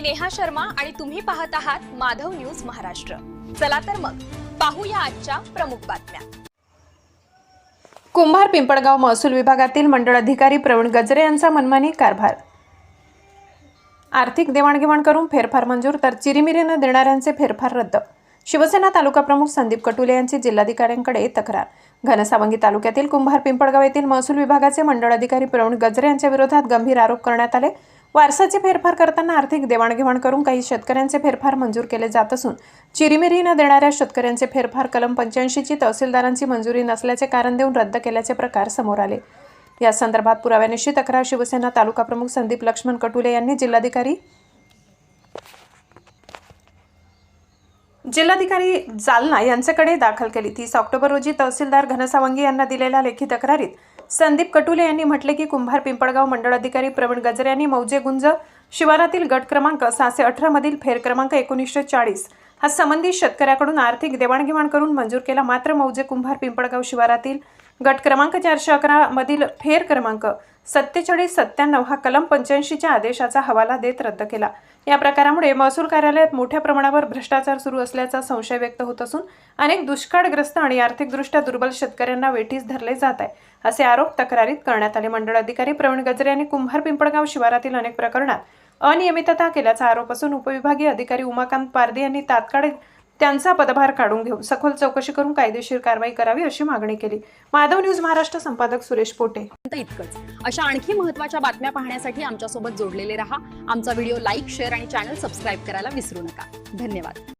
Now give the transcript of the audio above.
मी नेहा शर्मा आणि तुम्ही पाहत आहात माधव न्यूज महाराष्ट्र। चला तर मग पाहूया आजच्या प्रमुख बातम्या। कुंभार पिंपळगाव महसूल विभागातील मंडळ अधिकारी प्रवीण गजरे यांचा मनमानी कारभार। आर्थिक देवाणघेवाण करून फेरफार मंजूर तर चिरीमिरी न देणाऱ्यांचे फेरफार रद्द। शिवसेना तालुका प्रमुख संदीप कटुले यांची जिल्हाधिकाऱ्यांकडे तक्रार। घनसावंगी तालुक्यातील कुंभार पिंपळगाव येथील महसूल विभागाचे मंडळ अधिकारी प्रवीण गजरे यांच्या विरोधात गंभीर आरोप करण्यात आले। वारसाचे फेरफार करताना आर्थिक देवाणघेवाण करून काही शेतकऱ्यांचे फेरफार मंजूर केले जात असून चिरीमिरी न देणाऱ्या शेतकऱ्यांचे फेरफार कलम 85 ची तहसीलदारांची मंजुरी नसल्याचे कारण देऊन रद्द केल्याचे प्रकार समोर आले। या संदर्भात पुराव्यानिशी तक्रार शिवसेना तालुका प्रमुख संदीप लक्ष्मण कटुले यांनी जिल्हाधिकारी जालना यांच्याकडे दाखल केली। 30 ऑक्टोबर रोजी तहसीलदार घनसावंगी यांना दिलेल्या लेखी तक्रारीत संदीप कटुले यांनी म्हटले की कुंभार पिंपळगाव मंडळ अधिकारी प्रवीण गजरे यांनी मौजे गुंज शिवारातील गट क्रमांक 618 मधील फेर क्रमांक 1940 हा संबंधित शेतकऱ्याकडून आर्थिक देवाणघेवाण करून मंजूर केला। मात्र मौजे कुंभार पिंपळगाव शिवारातील गट क्रमांक 411 मधील फेर क्रमांक 4797 हा कलम 85 च्या आदेशाचा हवाला देत रद्द केला। या प्रकारामुळे महसूल कार्यालयात मोठ्या प्रमाणावर भ्रष्टाचार सुरू असल्याचा संशय व्यक्त होत असून अनेक दुष्काळग्रस्त आणि आर्थिकदृष्ट्या दुर्बल शेतकऱ्यांना वेठीस धरले जात आहे, असे आरोप तक्रारीत करण्यात आले। मंडळ अधिकारी प्रवीण गजरे यांनी कुंभार पिंपळगाव शिवारातील अनेक प्रकरणात अनियमितता केल्याचा आरोप असून उपविभागीय अधिकारी उमाकांत पारदे यांनी तात्काळ त्यांचा पदभार काढून घेऊन सखोल चौकशी करून कायदेशीर कारवाई करावी अशी मागणी केली। माधव न्यूज महाराष्ट्र संपादक सुरेश पोटे। इतकंच अशा आणखी महत्त्वाच्या बातम्या पाहण्यासाठी आमच्या सोबत जोडलेले रहा। आमचा व्हिडिओ लाईक, शेअर आणि चॅनल सबस्क्राइब करायला विसरू नका। धन्यवाद।